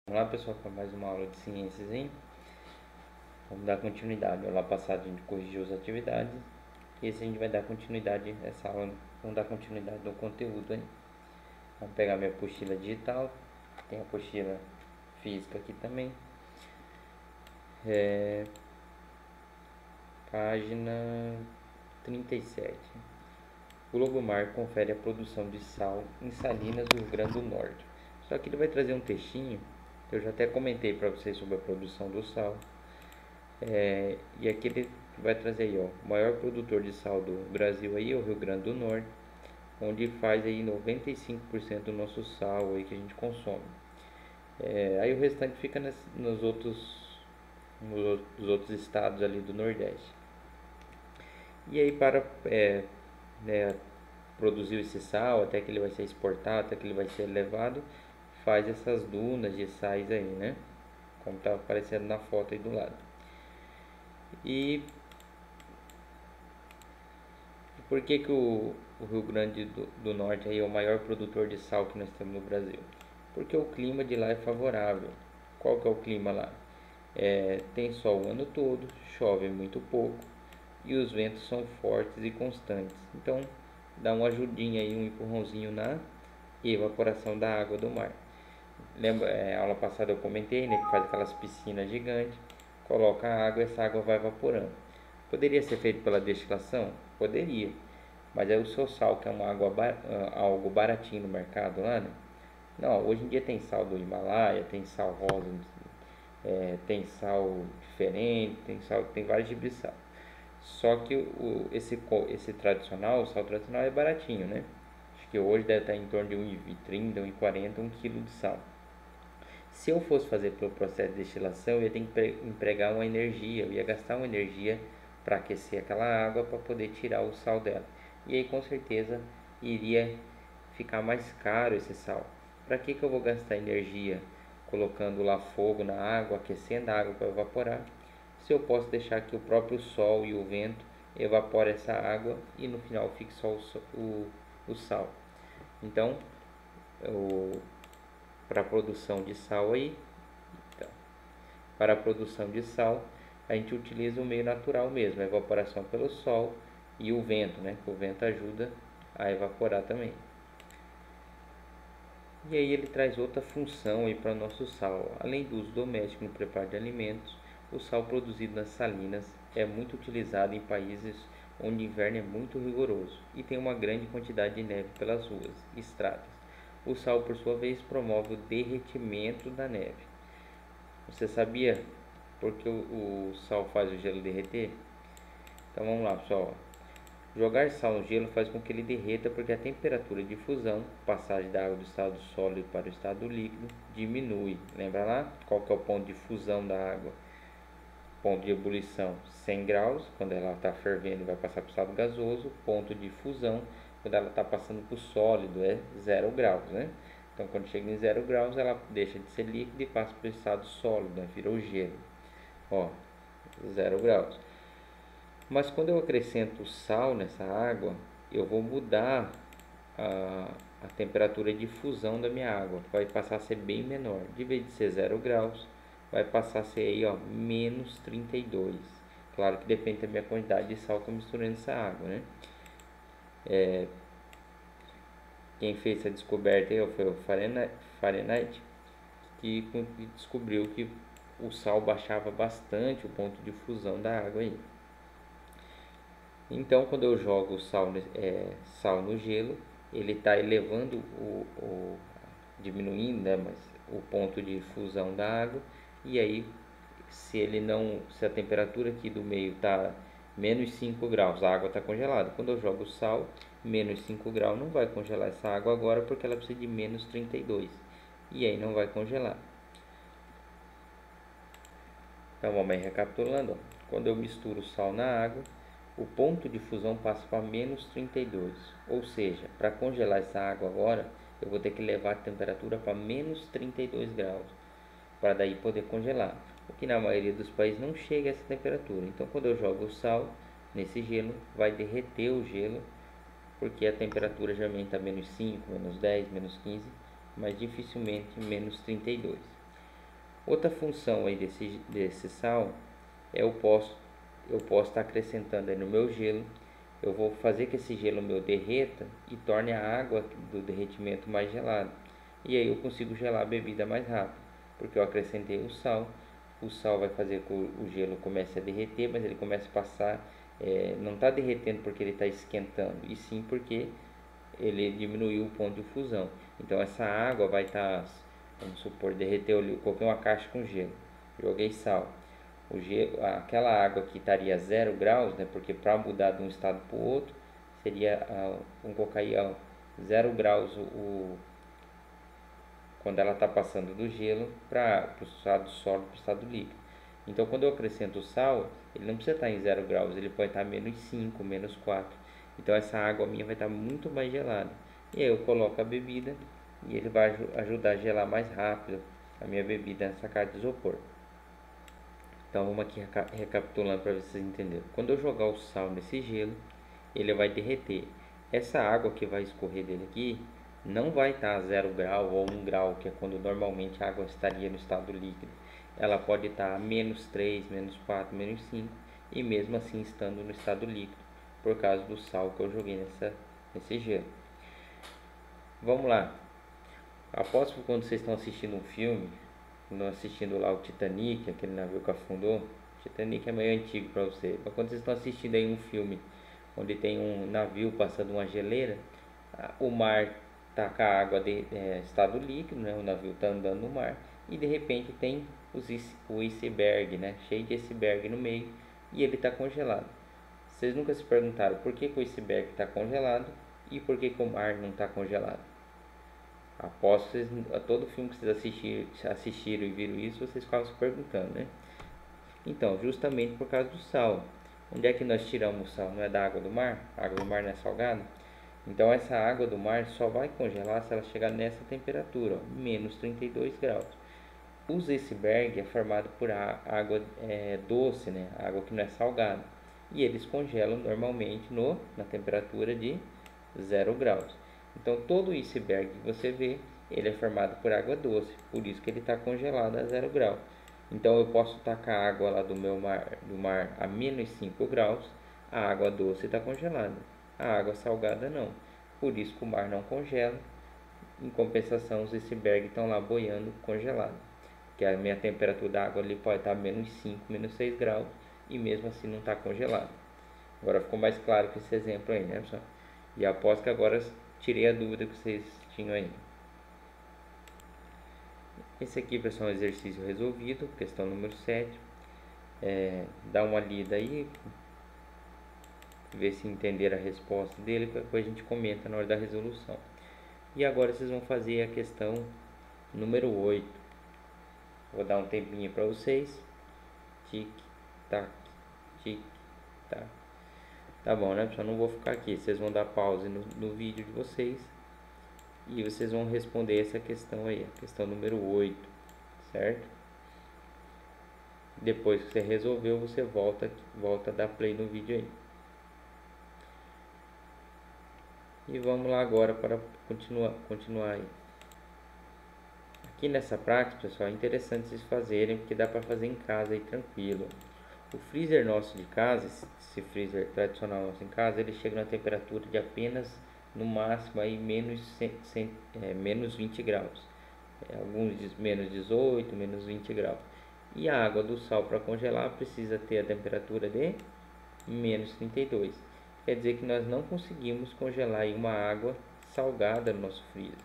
Olá pessoal, para mais uma aula de ciências, hein? Vamos dar continuidade. A aula passada a gente corrigiu as atividades e esse a gente vai dar continuidade, essa aula vamos dar continuidade no conteúdo, hein? Vamos pegar minha apostila digital, tem a apostila física aqui também. Página 37. O Logomar confere a produção de sal em Salinas, no Rio Grande do Norte. Só que ele vai trazer um textinho, que eu já até comentei para vocês sobre a produção do sal. E aqui ele vai trazer aí, ó, o maior produtor de sal do Brasil aí é o Rio Grande do Norte, onde faz aí 95% do nosso sal aí que a gente consome. Aí o restante fica nos outros estados ali do Nordeste. E aí para né, produzir esse sal, até que ele vai ser exportado, até que ele vai ser levado, faz essas dunas de sais aí, né? Como está aparecendo na foto aí do lado. E por que o Rio Grande do Norte aí é o maior produtor de sal que nós temos no Brasil? Porque o clima de lá é favorável. Qual que é o clima lá? Tem sol o ano todo, chove muito pouco e os ventos são fortes e constantes. Então dá uma ajudinha aí, um empurrãozinho na evaporação da água do mar. Lembra, aula passada eu comentei, né, que faz aquelas piscinas gigantes, coloca a água e essa água vai evaporando. Poderia ser feito pela destilação? Poderia. Mas aí o seu sal, que é uma água algo baratinho no mercado lá, né? Não, hoje em dia tem sal do Himalaia, tem sal rosa, tem sal diferente, tem vários tipos de sal. Só que esse tradicional, o sal tradicional é baratinho, né? Acho que hoje deve estar em torno de 1,30, 1,40 um quilo de sal. Se eu fosse fazer pelo processo de destilação, eu ia ter que empregar uma energia, eu ia gastar uma energia para aquecer aquela água para poder tirar o sal dela. E aí com certeza iria ficar mais caro esse sal. Para que eu vou gastar energia colocando lá fogo na água, aquecendo a água para evaporar, se eu posso deixar que o próprio sol e o vento evapore essa água e no final fique só o sal. Então, para a produção de sal aí, então, para a produção de sal, a gente utiliza o meio natural mesmo, a evaporação pelo sol e o vento, né? O vento ajuda a evaporar também. E aí ele traz outra função aí para o nosso sal. Além do uso doméstico no preparo de alimentos, o sal produzido nas salinas é muito utilizado em países onde o inverno é muito rigoroso e tem uma grande quantidade de neve pelas ruas e estradas. O sal, por sua vez, promove o derretimento da neve. Você sabia porque o sal faz o gelo derreter? Então vamos lá, pessoal. Jogar sal no gelo faz com que ele derreta porque a temperatura de fusão, passagem da água do estado sólido para o estado líquido, diminui. Lembra lá? Qual que é o ponto de fusão da água? Ponto de ebulição 100 graus, quando ela está fervendo e vai passar para o estado gasoso. Ponto de fusão, quando ela está passando para o sólido, é 0 graus, né? Então quando chega em 0 graus, ela deixa de ser líquida e passa para o estado sólido, né? Vira o gelo. Ó, 0 graus. Mas quando eu acrescento sal nessa água, eu vou mudar a temperatura de fusão da minha água. Vai passar a ser bem menor. De vez de ser 0 graus, vai passar a ser aí, ó, menos 32. Claro que depende da minha quantidade de sal que eu misturei nessa água, né? Quem fez essa descoberta aí foi o Fahrenheit, que descobriu que o sal baixava bastante o ponto de fusão da água aí. Então, quando eu jogo sal no gelo, ele está elevando diminuindo, né, mas o ponto de fusão da água. E aí, se a temperatura aqui do meio está menos 5 graus, a água está congelada. Quando eu jogo sal, menos 5 graus não vai congelar essa água agora, porque ela precisa de menos 32. E aí não vai congelar. Então, vamos recapitulando. Ó. Quando eu misturo sal na água, o ponto de fusão passa para menos 32, ou seja, para congelar essa água agora, eu vou ter que levar a temperatura para menos 32 graus, para daí poder congelar, o que na maioria dos países não chega a essa temperatura. Então quando eu jogo o sal nesse gelo, vai derreter o gelo, porque a temperatura geralmente está menos 5, menos 10, menos 15, mas dificilmente menos 32. Outra função aí desse sal é eu posso estar acrescentando aí no meu gelo. Eu vou fazer que esse gelo meu derreta e torne a água do derretimento mais gelada. E aí eu consigo gelar a bebida mais rápido, porque eu acrescentei o sal. O sal vai fazer com que o gelo comece a derreter, mas ele começa a passar, não está derretendo porque ele está esquentando, e sim porque ele diminuiu o ponto de fusão. Então essa água vai estar, vamos supor, derreteu ali, eu coloquei uma caixa com gelo, joguei sal. O gelo, aquela água que estaria 0 graus, né, porque para mudar de um estado para o outro, seria, vamos colocar aí 0 graus quando ela está passando do gelo para o estado sólido, para o estado líquido. Então quando eu acrescento o sal, ele não precisa estar em 0 graus, ele pode estar menos 5, menos 4. Então essa água minha vai estar muito mais gelada. E aí eu coloco a bebida e ele vai ajudar a gelar mais rápido a minha bebida nessa caixa de isopor. Então vamos aqui recapitulando para vocês entenderem. Quando eu jogar o sal nesse gelo, ele vai derreter. Essa água que vai escorrer dele aqui não vai estar a 0 grau ou 1 grau, que é quando normalmente a água estaria no estado líquido. Ela pode estar a menos 3, menos 4, menos 5 e mesmo assim estando no estado líquido, por causa do sal que eu joguei nesse gelo. Vamos lá. Aposto que quando vocês estão assistindo um filme, assistindo lá o Titanic, aquele navio que afundou, o Titanic é meio antigo para você, mas quando vocês estão assistindo aí um filme onde tem um navio passando uma geleira, o mar está com a água de estado líquido, né? O navio está andando no mar e de repente tem o iceberg, né? Cheio de iceberg no meio e ele está congelado. Vocês nunca se perguntaram por que o iceberg está congelado e por que o mar não está congelado? Após a todo filme que vocês assistiram e viram isso, vocês ficavam se perguntando, né? Então, justamente por causa do sal. Onde é que nós tiramos o sal? Não é da água do mar? A água do mar não é salgada? Então, essa água do mar só vai congelar se ela chegar nessa temperatura, ó, menos 32 graus. Os iceberg é formado por água doce, né? Água que não é salgada. E eles congelam normalmente na temperatura de 0 graus. Então todo iceberg que você vê, ele é formado por água doce, por isso que ele está congelado a 0 graus. Então eu posso tacar a água lá do mar a menos 5 graus, a água doce está congelada, a água salgada não. Por isso que o mar não congela, em compensação os icebergs estão lá boiando congelados. Que a minha temperatura da água ali pode estar menos 5, menos 6 graus e mesmo assim não está congelado. Agora ficou mais claro que esse exemplo aí, né, pessoal? E após que agora tirei a dúvida que vocês tinham aí. Esse aqui, pessoal, é um exercício resolvido, questão número 7. Dá uma lida aí, ver se entenderam a resposta dele, depois a gente comenta na hora da resolução. E agora vocês vão fazer a questão número 8. Vou dar um tempinho para vocês. Tic, tac, tic, tac. Tá bom, né, pessoal? Não vou ficar aqui. Vocês vão dar pause no vídeo de vocês e vocês vão responder essa questão aí, a questão número 8, certo? Depois que você resolveu, você volta a dar play no vídeo aí. E vamos lá agora para continuar aí. Aqui nessa prática, pessoal, é interessante vocês fazerem, porque dá para fazer em casa aí tranquilo. O freezer nosso de casa, esse freezer tradicional nosso em casa, ele chega na temperatura de apenas, no máximo, aí menos 20 graus. Alguns menos 18, menos 20 graus. E a água do sal para congelar precisa ter a temperatura de menos 32. Quer dizer que nós não conseguimos congelar aí uma água salgada no nosso freezer.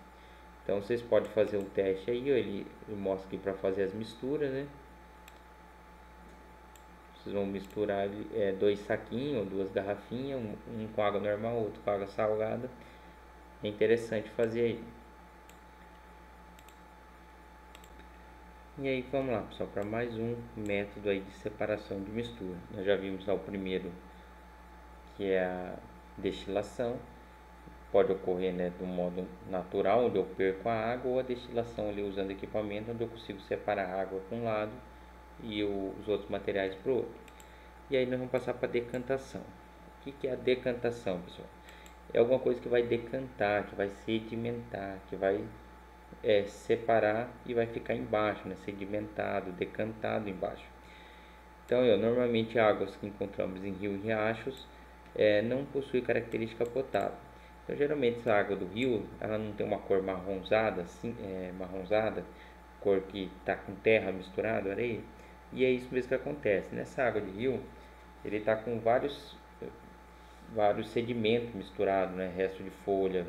Então vocês podem fazer um teste aí, ele mostra aqui para fazer as misturas, né? Vocês vão misturar 2 saquinhos ou 2 garrafinhas, um com água normal, outro com água salgada. É interessante fazer aí. E aí vamos lá, pessoal, para mais um método aí de separação de mistura. Nós já vimos lá o primeiro, que é a destilação. Pode ocorrer, né, do modo natural, onde eu perco a água, ou a destilação ali usando equipamento, onde eu consigo separar a água para um lado e os outros materiais para o outro. E aí nós vamos passar para a decantação. O que é a decantação, pessoal? É alguma coisa que vai decantar, que vai sedimentar, que vai separar e vai ficar embaixo, né? Sedimentado, decantado embaixo. Então, normalmente águas que encontramos em rios e riachos não possui característica potável. Então, geralmente essa água do rio, ela não tem uma cor marronzada, assim, marronzada, cor que está com terra misturada, areia. E é isso mesmo que acontece. Nessa água de rio, ele está com vários sedimentos misturados, né? Resto de folha,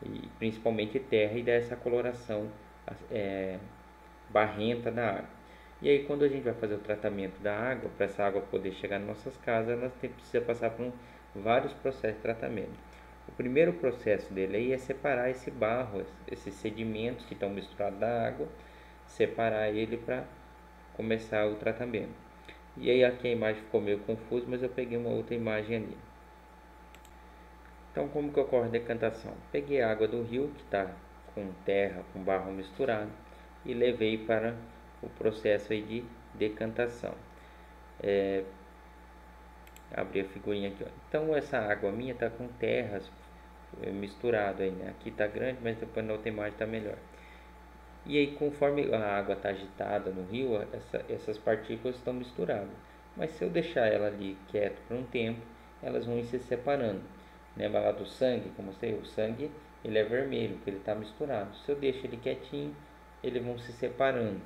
e principalmente terra, e dá essa coloração barrenta da água. E aí, quando a gente vai fazer o tratamento da água, para essa água poder chegar nas nossas casas, ela precisa passar por vários processos de tratamento. O primeiro processo dele aí é separar esse barro, esses sedimentos que estão misturados da água, separar ele para começar o tratamento. E aí aqui a imagem ficou meio confusa, mas eu peguei uma outra imagem ali. Então, como que ocorre a decantação? Peguei a água do rio, que está com terra, com barro misturado, e levei para o processo aí de decantação. Abri a figurinha aqui, ó. Então, essa água minha está com terras misturado aí, né? Aqui está grande, mas depois na outra imagem está melhor. E aí, conforme a água está agitada no rio, essas partículas estão misturadas. Mas se eu deixar ela ali quieta por um tempo, elas vão ir se separando. Lembra lá do sangue, como eu sei, o sangue ele é vermelho, porque ele está misturado. Se eu deixo ele quietinho, eles vão se separando,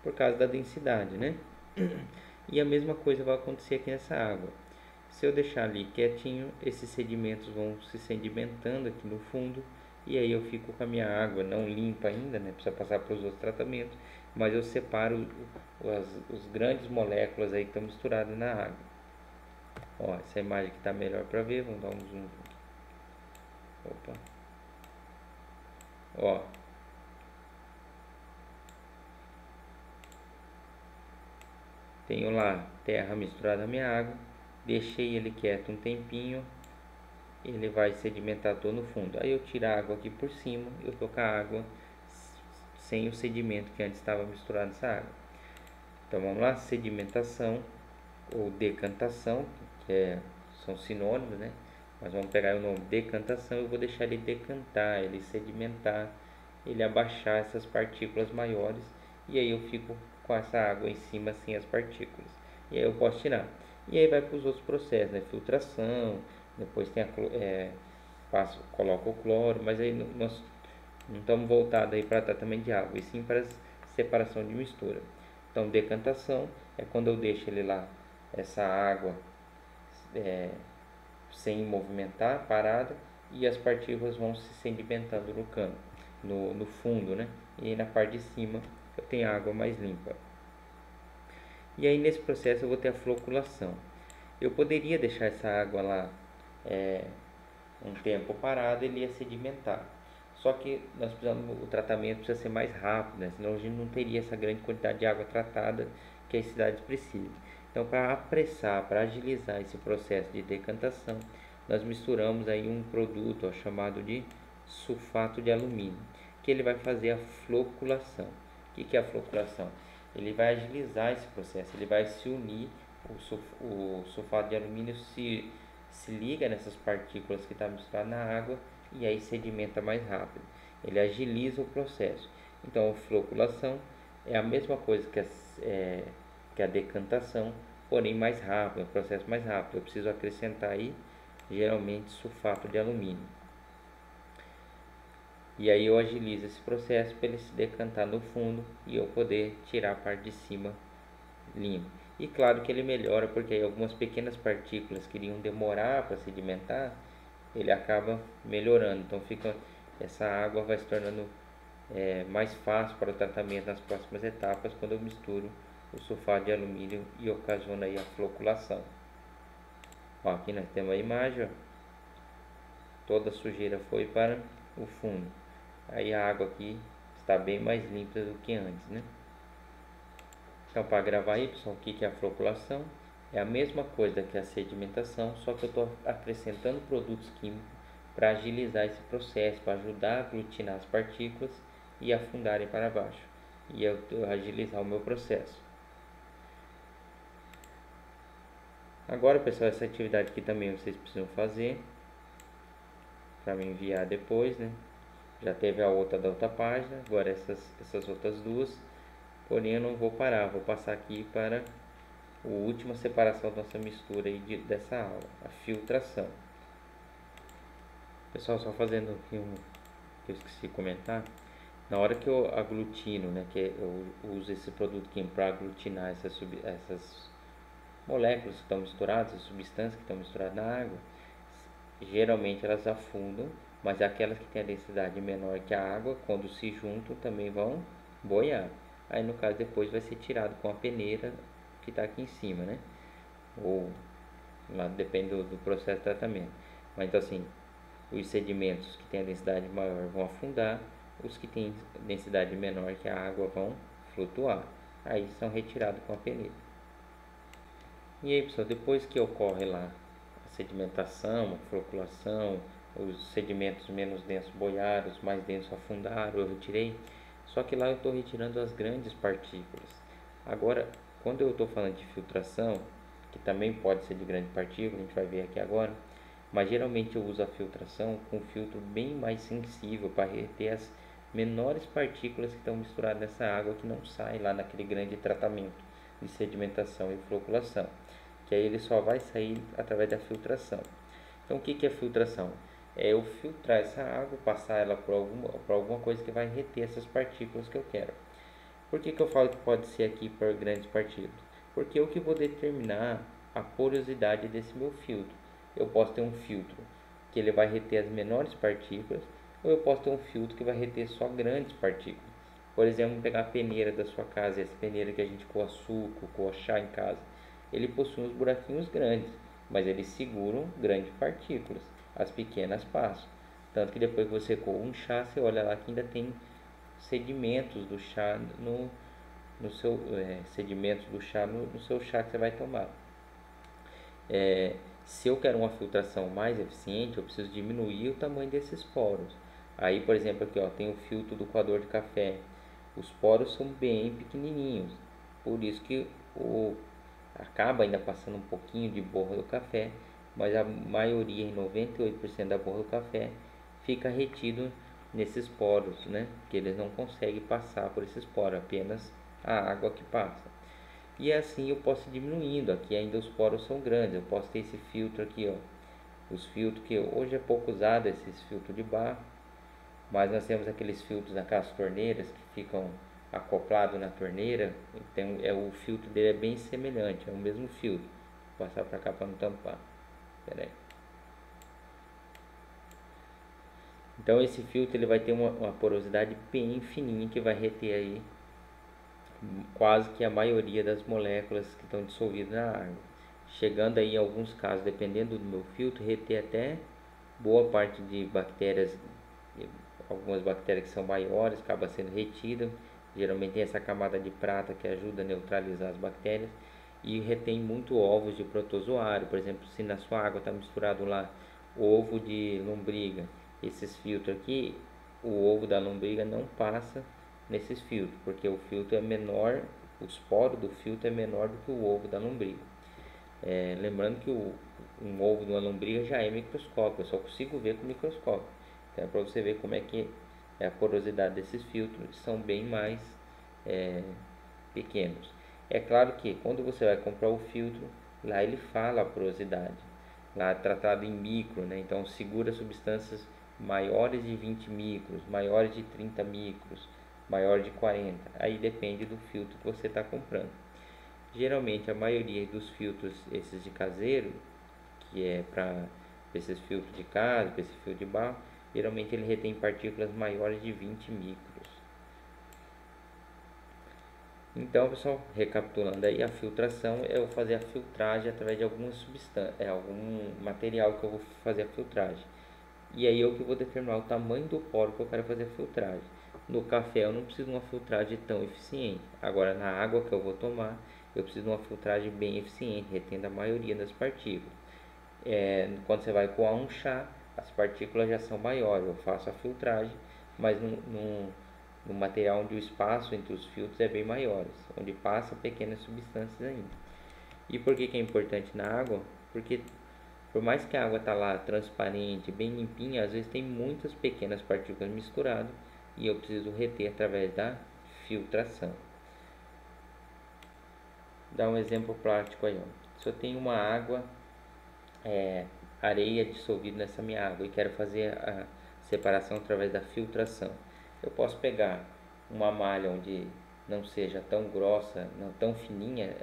por causa da densidade, né? E a mesma coisa vai acontecer aqui nessa água. Se eu deixar ali quietinho, esses sedimentos vão se sedimentando aqui no fundo, e aí eu fico com a minha água não limpa ainda, né? Precisa passar para os outros tratamentos, mas eu separo os grandes moléculas aí que estão misturadas na água. Ó, essa imagem aqui está melhor para ver, vamos dar um zoom. Opa. Ó. Tenho lá terra misturada na minha água, deixei ele quieto um tempinho, ele vai sedimentar todo no fundo. Aí eu tiro a água aqui por cima, eu tô com a água sem o sedimento que antes estava misturado nessa água. Então vamos lá, sedimentação ou decantação, são sinônimos, né? Mas vamos pegar o nome decantação, eu vou deixar ele decantar, ele sedimentar, ele abaixar essas partículas maiores, e aí eu fico com essa água em cima sem as partículas. E aí eu posso tirar. E aí vai para os outros processos, né? Filtração, depois tem coloca o cloro, mas aí nós não estamos voltados aí para tratamento de água, e sim para separação de mistura. Então, decantação é quando eu deixo ele lá, essa água sem movimentar, parada, e as partículas vão se sedimentando no cano, no fundo, né? E aí na parte de cima eu tenho água mais limpa. E aí nesse processo eu vou ter a floculação. Eu poderia deixar essa água lá um tempo parada, ele ia sedimentar. Só que o tratamento precisa ser mais rápido, né? Senão a gente não teria essa grande quantidade de água tratada que as cidades precisam. Então, para apressar, para agilizar esse processo de decantação, nós misturamos aí um produto chamado de sulfato de alumínio, que ele vai fazer a floculação. O que é a floculação? Ele vai agilizar esse processo, ele vai se unir, o sulfato de alumínio se liga nessas partículas que estão misturadas na água e aí sedimenta mais rápido. Ele agiliza o processo. Então, a floculação é a mesma coisa que a decantação, porém mais rápido, é um processo mais rápido. Eu preciso acrescentar aí, geralmente, sulfato de alumínio. E aí eu agilizo esse processo para ele se decantar no fundo e eu poder tirar a parte de cima limpa. E claro que ele melhora porque aí algumas pequenas partículas que iriam demorar para sedimentar, ele acaba melhorando. Então essa água vai se tornando mais fácil para o tratamento nas próximas etapas quando eu misturo o sulfato de alumínio e ocasiona aí a floculação. Ó, aqui nós temos a imagem, ó. Toda a sujeira foi para o fundo. Aí a água aqui está bem mais limpa do que antes, né? Então, para gravar aí, pessoal, o que é a floculação? É a mesma coisa que a sedimentação, só que eu estou acrescentando produtos químicos para agilizar esse processo, para ajudar a aglutinar as partículas e afundarem para baixo, e eu agilizar o meu processo. Agora, pessoal, essa atividade aqui também vocês precisam fazer para me enviar depois, né? Já teve a outra da outra página, agora essas outras duas. Porém eu não vou parar, vou passar aqui para a última separação da nossa mistura aí dessa aula, a filtração. Pessoal, só fazendo aqui que eu esqueci de comentar, na hora que eu aglutino, né, que eu uso esse produto químico para aglutinar essas moléculas que estão misturadas, as substâncias que estão misturadas na água, geralmente elas afundam, mas aquelas que têm a densidade menor que a água, quando se juntam, também vão boiar. Aí no caso depois vai ser tirado com a peneira que está aqui em cima, né? Ou lá depende do processo de tratamento. Mas então assim, os sedimentos que têm a densidade maior vão afundar, os que têm densidade menor que a água vão flutuar. Aí são retirados com a peneira. E aí, pessoal, depois que ocorre lá a sedimentação, a floculação, os sedimentos menos densos boiaram, os mais densos afundaram, eu retirei. Só que lá eu estou retirando as grandes partículas. Agora, quando eu estou falando de filtração, que também pode ser de grande partícula, a gente vai ver aqui agora, mas geralmente eu uso a filtração com um filtro bem mais sensível para reter as menores partículas que estão misturadas nessa água que não sai lá naquele grande tratamento de sedimentação e floculação, que aí ele só vai sair através da filtração. Então o que é filtração? É eu filtrar essa água, passar ela por alguma coisa que vai reter essas partículas que eu quero. Por que eu falo que pode ser aqui por grandes partículas? Porque eu que vou determinar a porosidade desse meu filtro. Eu posso ter um filtro que ele vai reter as menores partículas, ou eu posso ter um filtro que vai reter só grandes partículas. Por exemplo, vamos pegar a peneira da sua casa, essa peneira que a gente coa suco, coa chá em casa. Ele possui uns buraquinhos grandes, mas eles seguram grandes partículas, as pequenas passam. Tanto que depois que você coa um chá, você olha lá que ainda tem sedimentos do chá no seu sedimentos do chá no seu chá que você vai tomar. Se eu quero uma filtração mais eficiente, eu preciso diminuir o tamanho desses poros. Aí, por exemplo, aqui ó, tem o filtro do coador de café. Os poros são bem pequenininhos, por isso que acaba ainda passando um pouquinho de borra do café, mas a maioria, em 98% da borra do café, fica retido nesses poros, né? Que eles não conseguem passar por esses poros, apenas a água que passa. E assim eu posso ir diminuindo. Aqui ainda os poros são grandes. Eu posso ter esse filtro aqui, ó. Os filtros que hoje é pouco usado, esses filtros de barro, mas nós temos aqueles filtros naquelas torneiras que ficam acoplados na torneira. Então o filtro dele é bem semelhante, é o mesmo filtro. Vou passar para cá para não tampar. Pera aí. Então esse filtro ele vai ter uma porosidade bem fininha que vai reter aí quase que a maioria das moléculas que estão dissolvidas na água, chegando aí em alguns casos, dependendo do meu filtro, reter até boa parte de bactérias. Algumas bactérias que são maiores acaba sendo retida, geralmente tem essa camada de prata que ajuda a neutralizar as bactérias, e retém muito ovos de protozoário. Por exemplo, se na sua água está misturado lá ovo de lombriga, esses filtros aqui, o ovo da lombriga não passa nesses filtros, porque o filtro é menor, os poros do filtro é menor do que o ovo da lombriga. Lembrando que um ovo de uma lombriga já é microscópio, eu só consigo ver com microscópio. Então é para você ver como é que é a porosidade desses filtros, são bem mais pequenos. É claro que quando você vai comprar o filtro, lá ele fala a porosidade, lá é tratado em micro, né? Então segura substâncias maiores de 20 micros, maiores de 30 micros, maior de 40. Aí depende do filtro que você está comprando. Geralmente a maioria dos filtros, esses de caseiro, que é para esses filtros de casa, para esse filtro de barro, geralmente ele retém partículas maiores de 20 micros. Então, pessoal, recapitulando aí, a filtração é eu fazer a filtragem através de alguma substância, algum material que eu vou fazer a filtragem. E aí eu que vou determinar o tamanho do poro que eu quero fazer a filtragem. No café eu não preciso de uma filtragem tão eficiente. Agora na água que eu vou tomar, eu preciso de uma filtragem bem eficiente, retendo a maioria das partículas. Quando você vai coar um chá, as partículas já são maiores. Eu faço a filtragem, mas no material onde o espaço entre os filtros é bem maior, onde passa pequenas substâncias ainda. E por que é importante na água? Porque Por mais que a água tá lá transparente, bem limpinha, às vezes tem muitas pequenas partículas misturadas e eu preciso reter através da filtração. Dá um exemplo prático aí, ó. Se eu tenho uma água, areia dissolvida nessa minha água e quero fazer a separação através da filtração, eu posso pegar uma malha onde não seja tão grossa, não tão fininha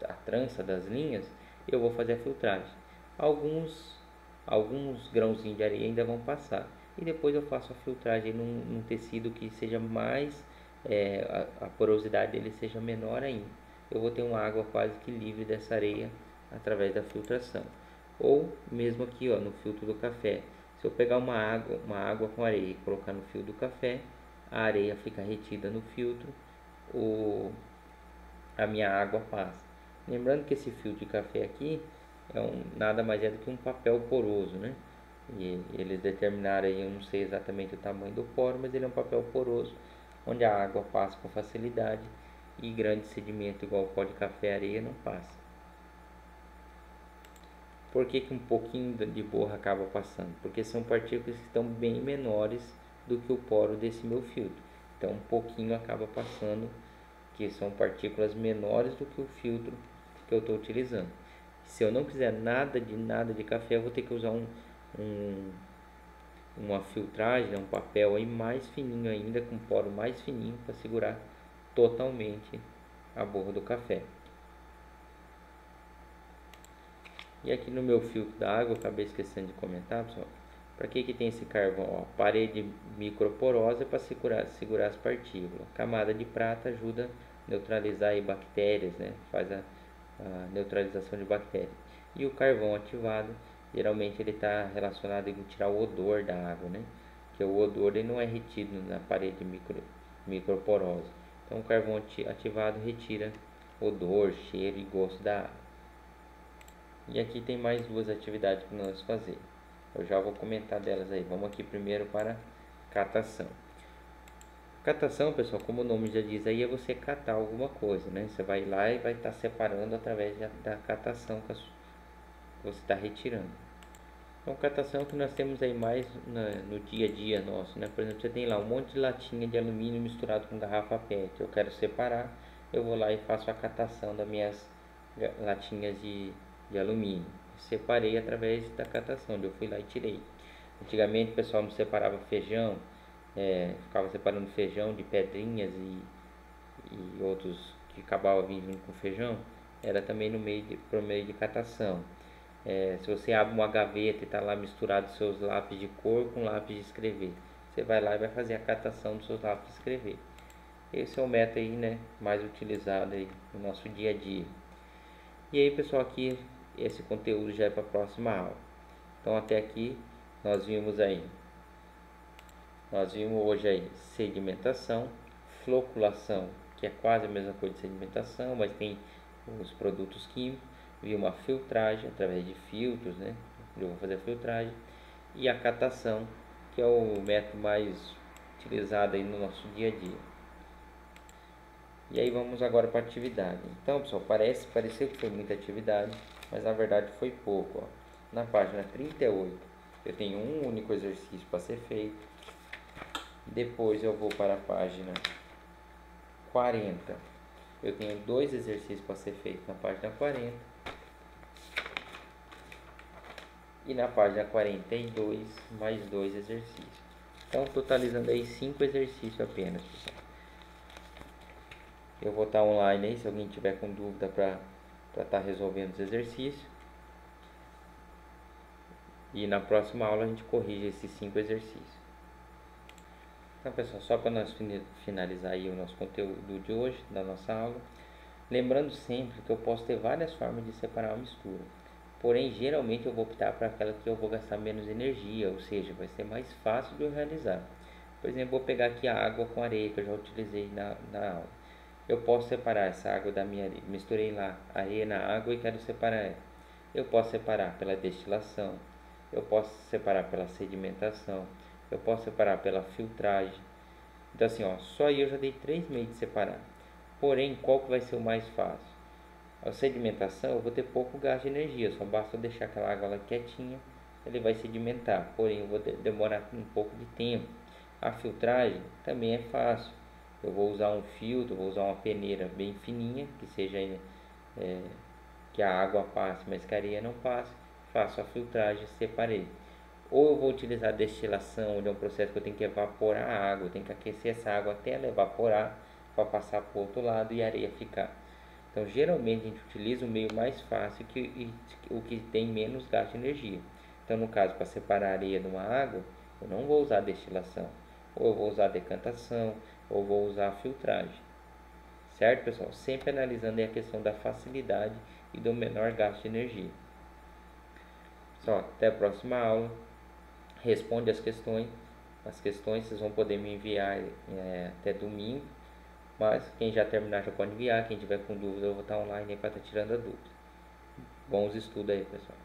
a trança das linhas, eu vou fazer a filtragem. Alguns grãozinhos de areia ainda vão passar e depois eu faço a filtragem num tecido que seja mais a porosidade dele seja menor ainda. Eu vou ter uma água quase que livre dessa areia através da filtração. Ou mesmo aqui, ó, no filtro do café, se eu pegar uma água com areia e colocar no filtro do café, a areia fica retida no filtro, a minha água passa. Lembrando que esse filtro de café aqui nada mais é do que um papel poroso, né? E eles determinaram aí, eu não sei exatamente o tamanho do poro, mas ele é um papel poroso, onde a água passa com facilidade e grande sedimento igual pó de café e areia não passa. Por que um pouquinho de borra acaba passando? Porque são partículas que estão bem menores do que o poro desse meu filtro. Então um pouquinho acaba passando, que são partículas menores do que o filtro que eu estou utilizando. Se eu não quiser nada de café, eu vou ter que usar uma filtragem, um papel aí mais fininho ainda, com poro mais fininho, para segurar totalmente a borra do café. E aqui no meu filtro da água, eu acabei esquecendo de comentar, pessoal. Para que tem esse carvão? Ó, parede microporosa para segurar as partículas. Camada de prata ajuda a neutralizar aí bactérias, né? Faz a neutralização de bactérias. E o carvão ativado, geralmente ele está relacionado em tirar o odor da água, né? Que o odor ele não é retido na parede microporosa. Então o carvão ativado retira odor, cheiro e gosto da água. E aqui tem mais duas atividades para nós fazer. Eu já vou comentar delas aí. Vamos aqui primeiro para catação. Catação, pessoal, como o nome já diz aí, é você catar alguma coisa, né? Você vai lá e vai estar separando através da catação que você está retirando. Então, catação que nós temos aí mais no dia a dia nosso, né? Por exemplo, você tem lá um monte de latinha de alumínio misturado com garrafa PET. Eu quero separar, eu vou lá e faço a catação das minhas latinhas de alumínio. Separei através da catação, onde eu fui lá e tirei. Antigamente o pessoal não separava feijão, ficava separando feijão de pedrinhas e outros que acabavam vindo com feijão, era também por meio de catação. Se você abre uma gaveta e está lá misturado seus lápis de cor com lápis de escrever, você vai lá e vai fazer a catação dos seus lápis de escrever. Esse é o método aí, né, mais utilizado aí no nosso dia a dia. E aí, pessoal, aqui esse conteúdo já é para a próxima aula. Então até aqui nós vimos hoje aí sedimentação, floculação, que é quase a mesma coisa de sedimentação, mas tem os produtos químicos, vi uma filtragem através de filtros, né? Eu vou fazer a filtragem, e a catação, que é o método mais utilizado aí no nosso dia a dia. E aí vamos agora para a atividade. Então, pessoal, pareceu que foi muita atividade, mas na verdade foi pouco. Ó. Na página 38, eu tenho um único exercício para ser feito. Depois eu vou para a página 40. Eu tenho dois exercícios para ser feito na página 40. E na página 42, mais dois exercícios. Então, totalizando aí 5 exercícios apenas, pessoal. Eu vou estar online aí, se alguém tiver com dúvida para estar resolvendo os exercícios. E na próxima aula a gente corrige esses 5 exercícios. Então, pessoal, só para nós finalizar aí o nosso conteúdo de hoje, da nossa aula. Lembrando sempre que eu posso ter várias formas de separar uma mistura. Porém, geralmente eu vou optar para aquela que eu vou gastar menos energia, ou seja, vai ser mais fácil de eu realizar. Por exemplo, vou pegar aqui a água com areia que eu já utilizei na aula. Eu posso separar essa água da minha areia, misturei lá areia na água e quero separar ela. Eu posso separar pela destilação, eu posso separar pela sedimentação, eu posso separar pela filtragem. Então assim, ó, só aí eu já dei 3 meios de separar. Porém, qual que vai ser o mais fácil? A sedimentação eu vou ter pouco gasto de energia, só basta eu deixar aquela água lá quietinha, ele vai sedimentar, porém eu vou demorar um pouco de tempo. A filtragem também é fácil, eu vou usar um filtro, vou usar uma peneira bem fininha, que seja que a água passe, mas que a areia não passe, faço a filtragem, separei. Ou eu vou utilizar destilação, onde é um processo que eu tenho que evaporar a água, eu tenho que aquecer essa água até ela evaporar, para passar para o outro lado e a areia ficar. Então, geralmente a gente utiliza o meio mais fácil o que tem menos gasto de energia. Então, no caso, para separar a areia de uma água, eu não vou usar destilação, ou eu vou usar decantação, ou vou usar filtragem. Certo, pessoal? Sempre analisando a questão da facilidade e do menor gasto de energia. Pessoal, até a próxima aula. Responde as questões. As questões vocês vão poder me enviar até domingo. Mas quem já terminar já pode enviar. Quem tiver com dúvida eu vou estar online para estar tirando a dúvida. Bons estudos aí, pessoal.